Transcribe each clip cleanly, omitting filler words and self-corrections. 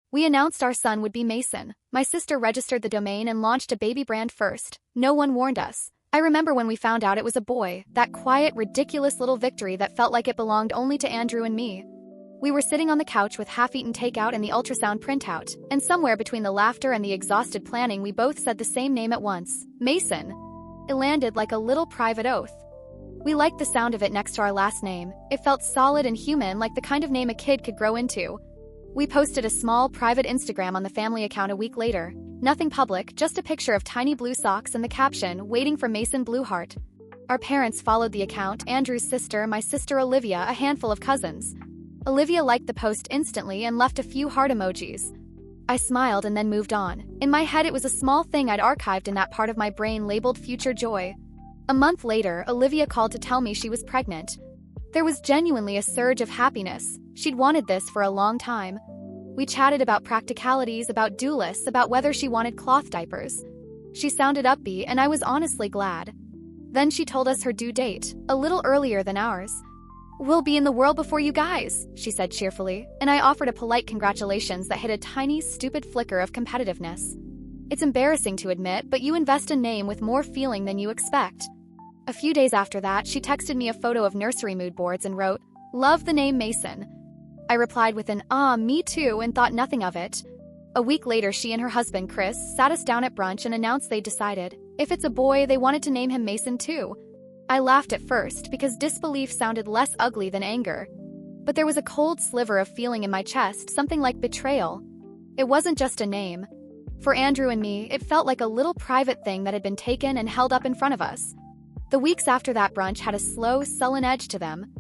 We announced our son would be Mason. My sister registered the domain and launched a baby brand first. No one warned us. I remember when we found out it was a boy, that quiet, ridiculous little victory that felt like it belonged only to Andrew and me. We were sitting on the couch with half-eaten takeout and the ultrasound printout, and somewhere between the laughter and the exhausted planning we both said the same name at once, Mason. It landed like a little private oath. We liked the sound of it next to our last name. It felt solid and human, like the kind of name a kid could grow into. We posted a small, private Instagram on the family account a week later. Nothing public, just a picture of tiny blue socks and the caption, "Waiting for Mason Blueheart." Our parents followed the account, Andrew's sister, my sister Olivia, a handful of cousins. Olivia liked the post instantly and left a few heart emojis. I smiled and then moved on. In my head, it was a small thing I'd archived in that part of my brain labeled future joy. A month later, Olivia called to tell me she was pregnant. There was genuinely a surge of happiness. She'd wanted this for a long time. We chatted about practicalities, about doulas, about whether she wanted cloth diapers. She sounded upbeat, and I was honestly glad. Then she told us her due date, a little earlier than ours. "We'll be in the world before you guys," she said cheerfully, and I offered a polite congratulations that hid a tiny, stupid flicker of competitiveness. It's embarrassing to admit, but you invest a name with more feeling than you expect. A few days after that, she texted me a photo of nursery mood boards and wrote, "Love the name Mason." I replied with an me too, and thought nothing of it. A week later, she and her husband, Chris, sat us down at brunch and announced they'd decided, if it's a boy, they wanted to name him Mason too. I laughed at first because disbelief sounded less ugly than anger. But there was a cold sliver of feeling in my chest, something like betrayal. It wasn't just a name. For Andrew and me, it felt like a little private thing that had been taken and held up in front of us. The weeks after that brunch had a slow, sullen edge to them.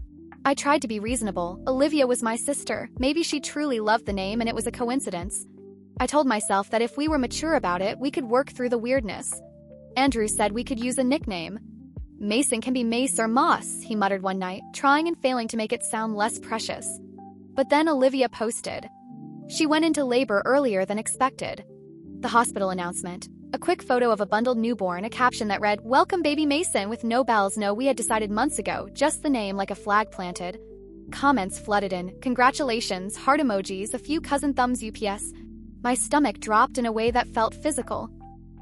I tried to be reasonable. Olivia was my sister. Maybe she truly loved the name and it was a coincidence. I told myself that if we were mature about it, we could work through the weirdness. Andrew said we could use a nickname. "Mason can be Mace or Moss," he muttered one night, trying and failing to make it sound less precious. But then Olivia posted. She went into labor earlier than expected. The hospital announcement. A quick photo of a bundled newborn, a caption that read, "Welcome baby Mason," with no bells. No, we had decided months ago, just the name, like a flag planted. Comments flooded in, congratulations, heart emojis, a few cousin thumbs UPS. My stomach dropped in a way that felt physical.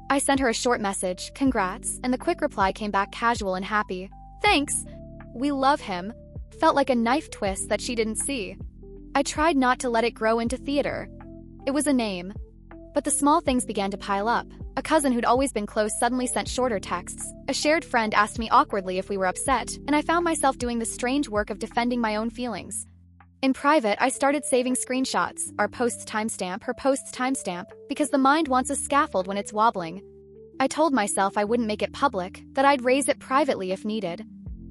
I sent her a short message, "Congrats," and the quick reply came back casual and happy. "Thanks. We love him." Felt like a knife twist that she didn't see. I tried not to let it grow into theater. It was a name. But the small things began to pile up. A cousin who'd always been close suddenly sent shorter texts. A shared friend asked me awkwardly if we were upset, and I found myself doing the strange work of defending my own feelings. In private, I started saving screenshots, our post's timestamp, her post's timestamp, because the mind wants a scaffold when it's wobbling. I told myself I wouldn't make it public, that I'd raise it privately if needed.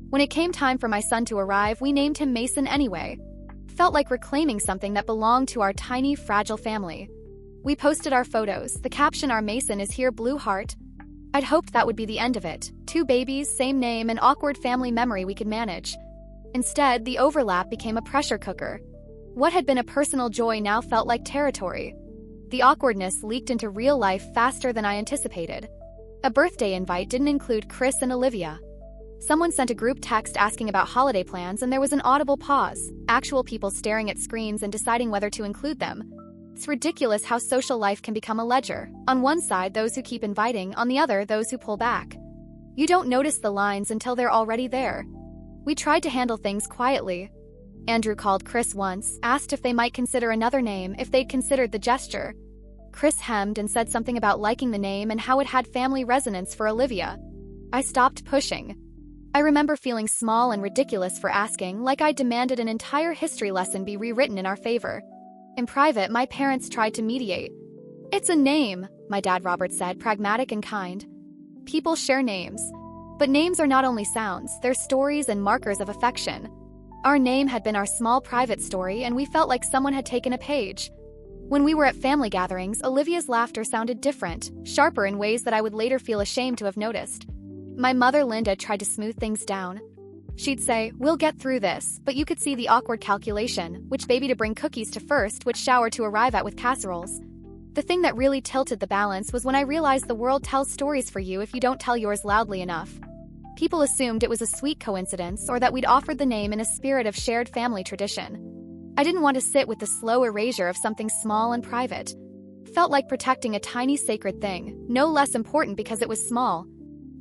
When it came time for my son to arrive, we named him Mason anyway. Felt like reclaiming something that belonged to our tiny, fragile family. We posted our photos, the caption, "Our Mason is here, blue heart." I'd hoped that would be the end of it. 2 babies, same name, an awkward family memory we could manage. Instead, the overlap became a pressure cooker. What had been a personal joy now felt like territory. The awkwardness leaked into real life faster than I anticipated. A birthday invite didn't include Chris and Olivia. Someone sent a group text asking about holiday plans, and there was an audible pause, actual people staring at screens and deciding whether to include them. It's ridiculous how social life can become a ledger. On one side, those who keep inviting, on the other, those who pull back. You don't notice the lines until they're already there. We tried to handle things quietly. Andrew called Chris once, asked if they might consider another name, if they'd considered the gesture. Chris hemmed and said something about liking the name and how it had family resonance for Olivia. I stopped pushing. I remember feeling small and ridiculous for asking, like I demanded an entire history lesson be rewritten in our favor. In private, my parents tried to mediate. "It's a name," my dad Robert said, pragmatic and kind. "People share names. But names are not only sounds, they're stories and markers of affection." Our name had been our small private story, and we felt like someone had taken a page. When we were at family gatherings, Olivia's laughter sounded different, sharper in ways that I would later feel ashamed to have noticed. My mother Linda tried to smooth things down. She'd say, "We'll get through this," but you could see the awkward calculation, which baby to bring cookies to first, which shower to arrive at with casseroles. The thing that really tilted the balance was when I realized the world tells stories for you if you don't tell yours loudly enough. People assumed it was a sweet coincidence or that we'd offered the name in a spirit of shared family tradition. I didn't want to sit with the slow erasure of something small and private. Felt like protecting a tiny sacred thing, no less important because it was small.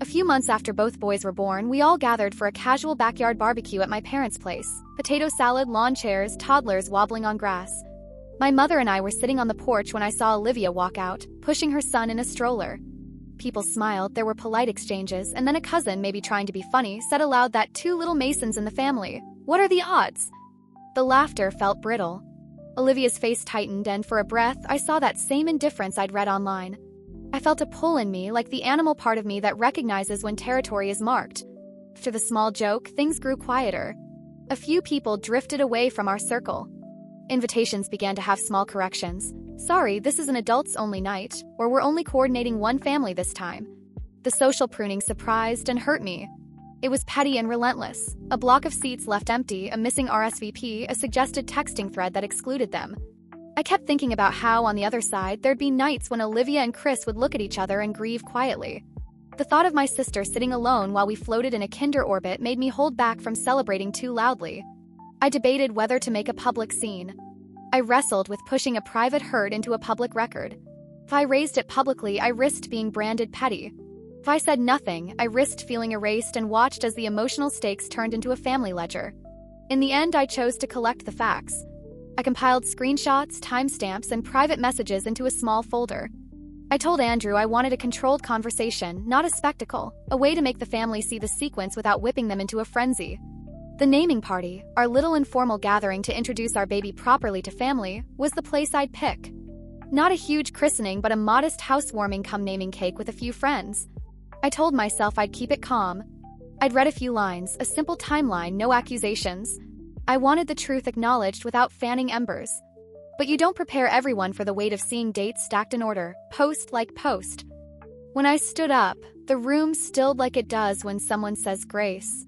A few months after both boys were born, we all gathered for a casual backyard barbecue at my parents' place. Potato salad, lawn chairs, toddlers wobbling on grass. My mother and I were sitting on the porch when I saw Olivia walk out, pushing her son in a stroller. People smiled, there were polite exchanges, and then a cousin, maybe trying to be funny, said aloud that 2 little Masons in the family. What are the odds? The laughter felt brittle. Olivia's face tightened, and for a breath, I saw that same indifference I'd read online. I felt a pull in me, like the animal part of me that recognizes when territory is marked. After the small joke, things grew quieter. A few people drifted away from our circle. Invitations began to have small corrections. Sorry, this is an adults-only night, or we're only coordinating one family this time. The social pruning surprised and hurt me. It was petty and relentless. A block of seats left empty, a missing RSVP, a suggested texting thread that excluded them. I kept thinking about how, on the other side, there'd be nights when Olivia and Chris would look at each other and grieve quietly. The thought of my sister sitting alone while we floated in a kinder orbit made me hold back from celebrating too loudly. I debated whether to make a public scene. I wrestled with pushing a private hurt into a public record. If I raised it publicly, I risked being branded petty. If I said nothing, I risked feeling erased and watched as the emotional stakes turned into a family ledger. In the end, I chose to collect the facts. I compiled screenshots, timestamps, and private messages into a small folder. I told Andrew I wanted a controlled conversation, not a spectacle, a way to make the family see the sequence without whipping them into a frenzy. The naming party, our little informal gathering to introduce our baby properly to family, was the place I'd pick. Not a huge christening, but a modest housewarming cum naming cake with a few friends. I told myself I'd keep it calm. I'd read a few lines, a simple timeline, no accusations. I wanted the truth acknowledged without fanning embers. But you don't prepare everyone for the weight of seeing dates stacked in order, post like post. When I stood up, the room stilled like it does when someone says grace.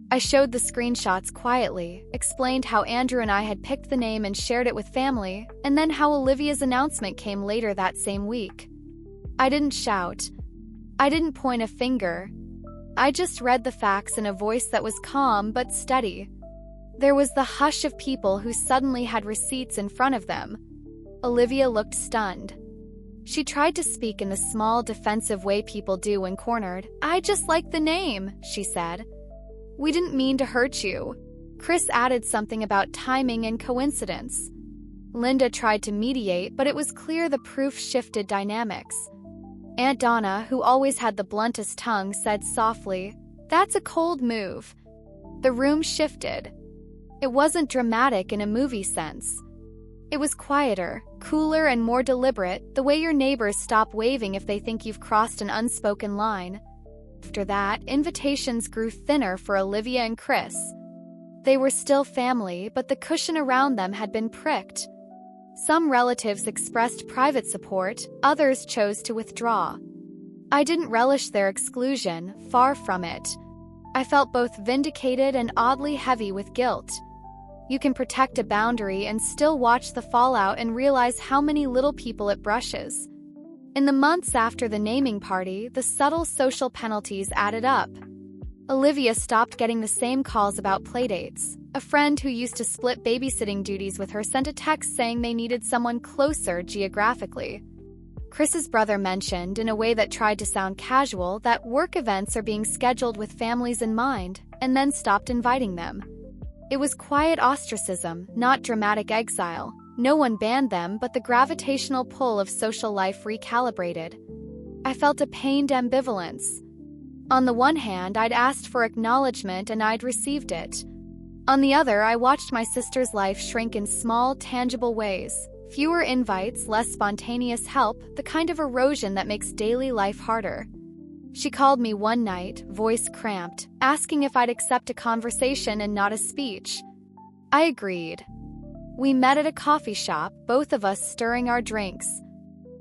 I showed the screenshots quietly, explained how Andrew and I had picked the name and shared it with family, and then how Olivia's announcement came later that same week. I didn't shout. I didn't point a finger. I just read the facts in a voice that was calm but steady. There was the hush of people who suddenly had receipts in front of them. Olivia looked stunned. She tried to speak in the small, defensive way people do when cornered. I just like the name, she said. We didn't mean to hurt you. Chris added something about timing and coincidence. Linda tried to mediate, but it was clear the proof shifted dynamics. Aunt Donna, who always had the bluntest tongue, said softly, "That's a cold move." The room shifted. It wasn't dramatic in a movie sense. It was quieter, cooler, and more deliberate, the way your neighbors stop waving if they think you've crossed an unspoken line. After that, invitations grew thinner for Olivia and Chris. They were still family, but the cushion around them had been pricked. Some relatives expressed private support, others chose to withdraw. I didn't relish their exclusion, far from it. I felt both vindicated and oddly heavy with guilt. You can protect a boundary and still watch the fallout and realize how many little people it brushes. In the months after the naming party, the subtle social penalties added up. Olivia stopped getting the same calls about playdates. A friend who used to split babysitting duties with her sent a text saying they needed someone closer geographically. Chris's brother mentioned, in a way that tried to sound casual, that work events are being scheduled with families in mind, and then stopped inviting them. It was quiet ostracism, not dramatic exile. No one banned them, but the gravitational pull of social life recalibrated. I felt a pained ambivalence. On the one hand, I'd asked for acknowledgement and I'd received it. On the other, I watched my sister's life shrink in small, tangible ways. Fewer invites, less spontaneous help, the kind of erosion that makes daily life harder. She called me one night, voice cramped, asking if I'd accept a conversation and not a speech. I agreed. We met at a coffee shop, both of us stirring our drinks.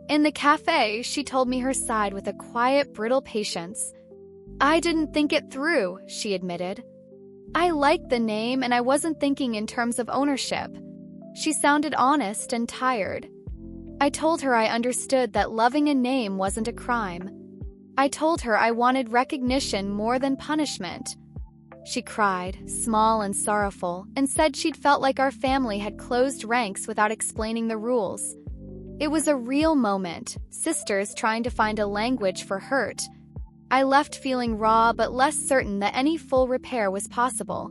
In the cafe, she told me her side with a quiet, brittle patience. I didn't think it through, she admitted. I liked the name and I wasn't thinking in terms of ownership. She sounded honest and tired. I told her I understood that loving a name wasn't a crime. I told her I wanted recognition more than punishment. She cried, small and sorrowful, and said she'd felt like our family had closed ranks without explaining the rules. It was a real moment, sisters trying to find a language for hurt. I left feeling raw but less certain that any full repair was possible.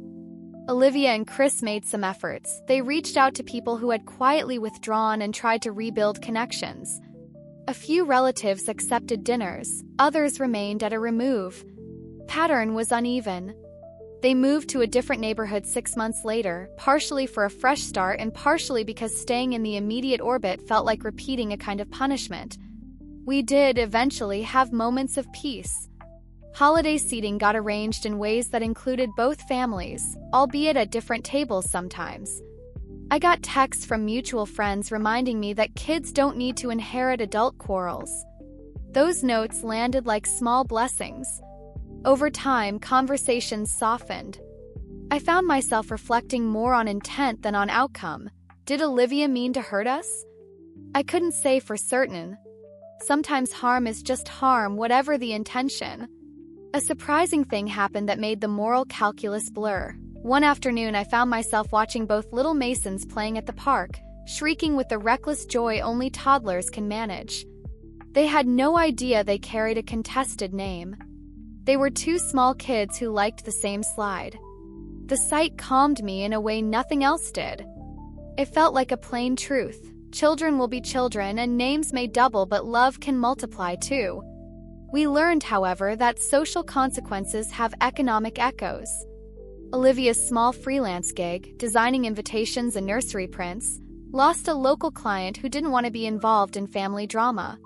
Olivia and Chris made some efforts. They reached out to people who had quietly withdrawn and tried to rebuild connections. A few relatives accepted dinners, others remained at a remove. Pattern was uneven. They moved to a different neighborhood 6 months later, partially for a fresh start and partially because staying in the immediate orbit felt like repeating a kind of punishment. We did eventually have moments of peace. Holiday seating got arranged in ways that included both families, albeit at different tables sometimes. I got texts from mutual friends reminding me that kids don't need to inherit adult quarrels. Those notes landed like small blessings. Over time, conversations softened. I found myself reflecting more on intent than on outcome. Did Olivia mean to hurt us? I couldn't say for certain. Sometimes harm is just harm, whatever the intention. A surprising thing happened that made the moral calculus blur. One afternoon, I found myself watching both little Masons playing at the park, shrieking with the reckless joy only toddlers can manage. They had no idea they carried a contested name. They were two small kids who liked the same slide. The sight calmed me in a way nothing else did. It felt like a plain truth. Children will be children and names may double, but love can multiply too. We learned, however, that social consequences have economic echoes. Olivia's small freelance gig, designing invitations and nursery prints, lost a local client who didn't want to be involved in family drama.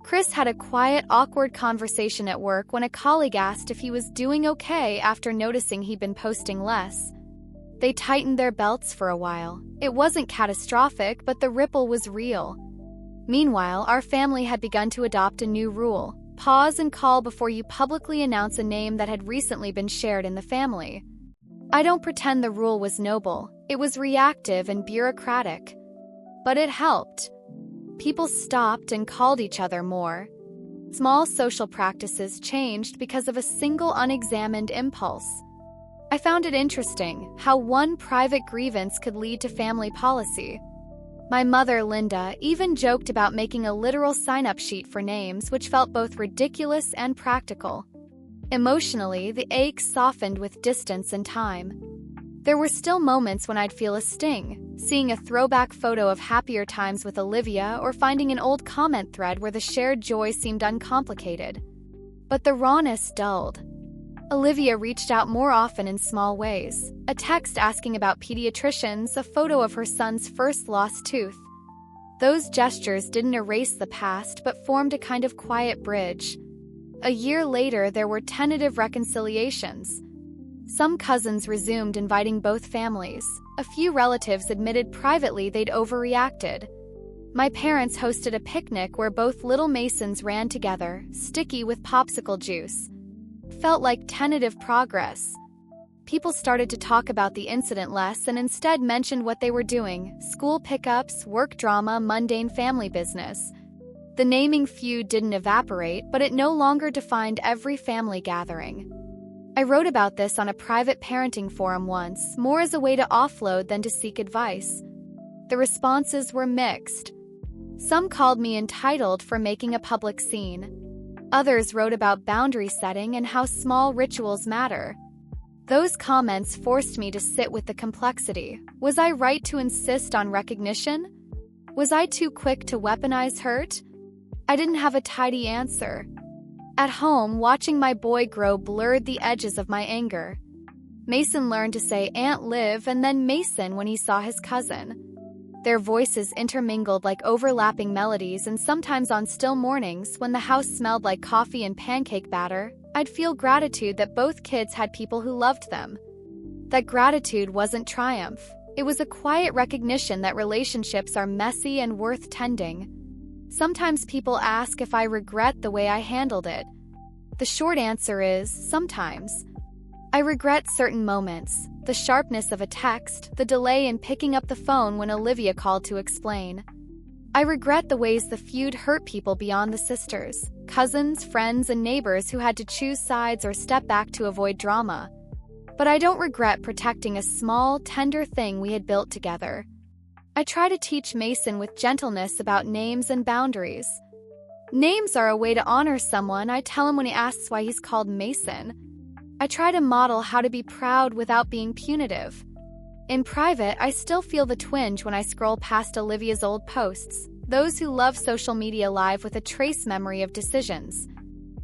Chris had a quiet, awkward conversation at work when a colleague asked if he was doing okay after noticing he'd been posting less. They tightened their belts for a while. It wasn't catastrophic, but the ripple was real. Meanwhile, our family had begun to adopt a new rule: pause and call before you publicly announce a name that had recently been shared in the family. I don't pretend the rule was noble. It was reactive and bureaucratic. But it helped. People stopped and called each other more. Small social practices changed because of a single unexamined impulse. I found it interesting how one private grievance could lead to family policy. My mother, Linda, even joked about making a literal sign-up sheet for names, which felt both ridiculous and practical. Emotionally, the ache softened with distance and time. There were still moments when I'd feel a sting, seeing a throwback photo of happier times with Olivia or finding an old comment thread where the shared joy seemed uncomplicated. But the rawness dulled. Olivia reached out more often in small ways. A text asking about pediatricians, a photo of her son's first lost tooth. Those gestures didn't erase the past but formed a kind of quiet bridge. A year later, there were tentative reconciliations. Some cousins resumed inviting both families. A few relatives admitted privately they'd overreacted. My parents hosted a picnic where both little Masons ran together, sticky with popsicle juice. Felt like tentative progress. People started to talk about the incident less and instead mentioned what they were doing: school pickups, work drama, mundane family business. The naming feud didn't evaporate, but it no longer defined every family gathering. I wrote about this on a private parenting forum once, more as a way to offload than to seek advice. The responses were mixed. Some called me entitled for making a public scene. Others wrote about boundary setting and how small rituals matter. Those comments forced me to sit with the complexity. Was I right to insist on recognition? Was I too quick to weaponize hurt? I didn't have a tidy answer. At home, watching my boy grow blurred the edges of my anger. Mason learned to say Aunt Liv and then Mason when he saw his cousin. Their voices intermingled like overlapping melodies, and sometimes on still mornings, when the house smelled like coffee and pancake batter, I'd feel gratitude that both kids had people who loved them. That gratitude wasn't triumph. It was a quiet recognition that relationships are messy and worth tending. Sometimes people ask if I regret the way I handled it. The short answer is, sometimes. I regret certain moments, the sharpness of a text, the delay in picking up the phone when Olivia called to explain. I regret the ways the feud hurt people beyond the sisters, cousins, friends, and neighbors who had to choose sides or step back to avoid drama. But I don't regret protecting a small, tender thing we had built together. I try to teach Mason with gentleness about names and boundaries. Names are a way to honor someone, I tell him when he asks why he's called Mason. I try to model how to be proud without being punitive. In private, I still feel the twinge when I scroll past Olivia's old posts, those who love social media live with a trace memory of decisions.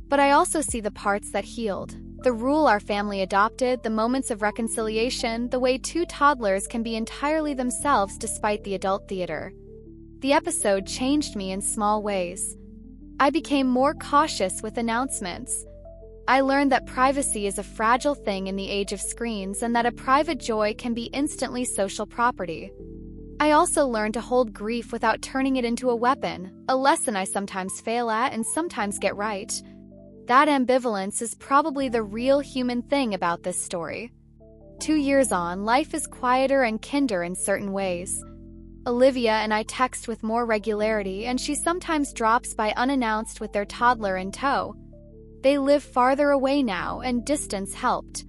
But I also see the parts that healed. The rule our family adopted, the moments of reconciliation, the way two toddlers can be entirely themselves despite the adult theater. The episode changed me in small ways. I became more cautious with announcements. I learned that privacy is a fragile thing in the age of screens and that a private joy can be instantly social property. I also learned to hold grief without turning it into a weapon, a lesson I sometimes fail at and sometimes get right. That ambivalence is probably the real human thing about this story. 2 years on, life is quieter and kinder in certain ways. Olivia and I text with more regularity, and she sometimes drops by unannounced with their toddler in tow. They live farther away now, and distance helped.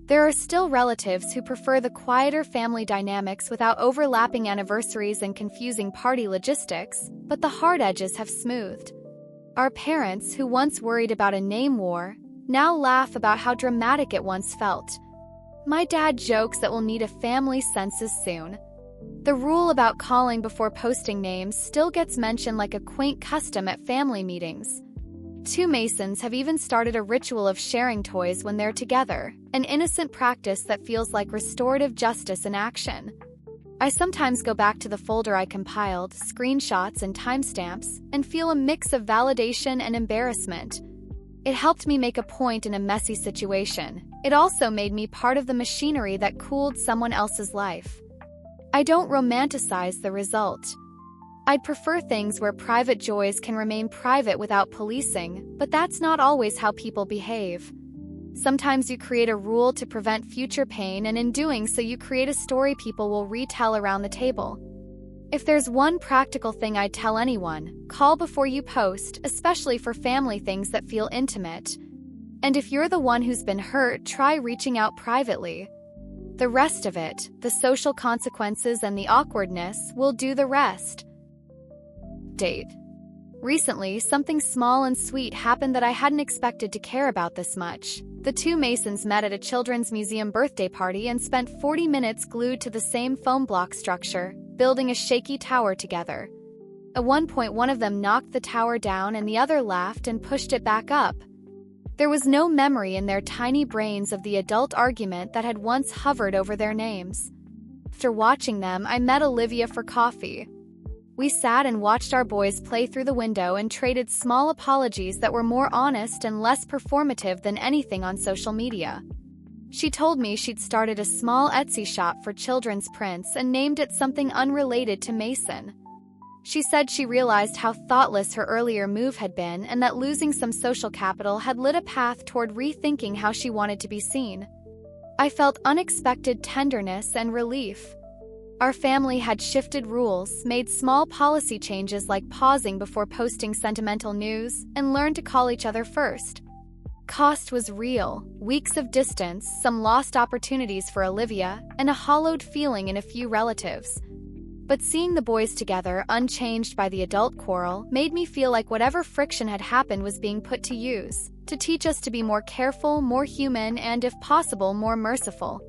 There are still relatives who prefer the quieter family dynamics without overlapping anniversaries and confusing party logistics, but the hard edges have smoothed. Our parents, who once worried about a name war, now laugh about how dramatic it once felt. My dad jokes that we'll need a family census soon. The rule about calling before posting names still gets mentioned like a quaint custom at family meetings. Two Masons have even started a ritual of sharing toys when they're together, an innocent practice that feels like restorative justice in action. I sometimes go back to the folder I compiled, screenshots and timestamps, and feel a mix of validation and embarrassment. It helped me make a point in a messy situation. It also made me part of the machinery that cooled someone else's life. I don't romanticize the result. I'd prefer things where private joys can remain private without policing, but that's not always how people behave. Sometimes you create a rule to prevent future pain, and in doing so you create a story people will retell around the table. If there's one practical thing I'd tell anyone, call before you post, especially for family things that feel intimate. And if you're the one who's been hurt, try reaching out privately. The rest of it, the social consequences and the awkwardness, will do the rest. Date. Recently, something small and sweet happened that I hadn't expected to care about this much. The two Masons met at a children's museum birthday party and spent 40 minutes glued to the same foam block structure, building a shaky tower together. At one point, one of them knocked the tower down and the other laughed and pushed it back up. There was no memory in their tiny brains of the adult argument that had once hovered over their names. After watching them, I met Olivia for coffee. We sat and watched our boys play through the window and traded small apologies that were more honest and less performative than anything on social media. She told me she'd started a small Etsy shop for children's prints and named it something unrelated to Mason. She said she realized how thoughtless her earlier move had been and that losing some social capital had lit a path toward rethinking how she wanted to be seen. I felt unexpected tenderness and relief. Our family had shifted rules, made small policy changes like pausing before posting sentimental news, and learned to call each other first. Cost was real, weeks of distance, some lost opportunities for Olivia, and a hollowed feeling in a few relatives. But seeing the boys together, unchanged by the adult quarrel, made me feel like whatever friction had happened was being put to use, to teach us to be more careful, more human, and if possible, more merciful.